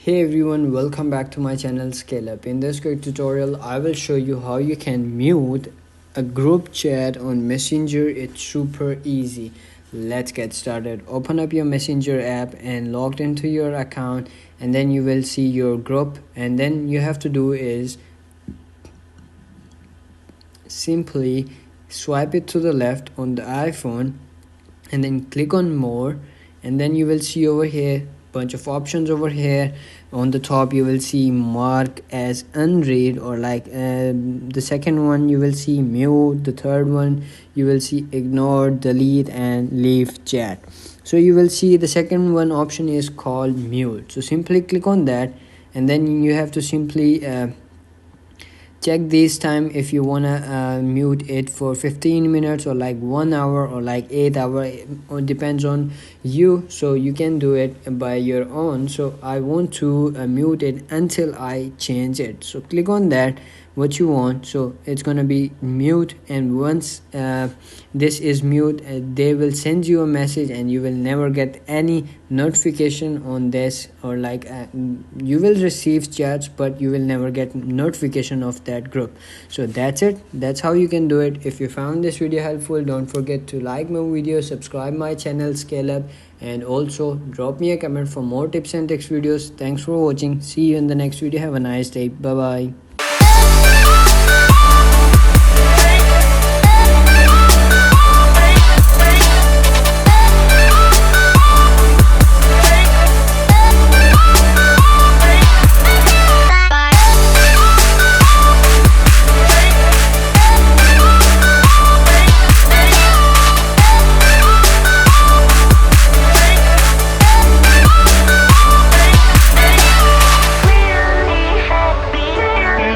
Hey everyone, welcome back to my channel Scale Up. In this quick tutorial, I will show you how you can mute a group chat on Messenger. It's super easy. Let's get started. Open up your Messenger app and logged into your account, and then you will see your group, and then you have to do is simply swipe it to the left on the iPhone and then click on more, and then you will see over here bunch of options. Over here on the top you will see mark as unread, or the second one you will see mute, the third one you will see ignore, delete and leave chat. So you will see the second one option is called mute, so simply click on that, and then you have to simply check this time if you wanna mute it for 15 minutes or like 1 hour or like 8 hour. It depends on you, so you can do it by your own. So I want to mute it until I change it, so click on that what you want. So it's gonna be mute, and once this is mute, they will send you a message and you will never get any notification on this, or you will receive chats but you will never get notification of that group. So that's it. That's how you can do it. If you found this video helpful, don't forget to like my video, subscribe my channel Scale Up, and also drop me a comment for more tips and tricks videos. Thanks for watching. See you in the next video. Have a nice day. Bye bye.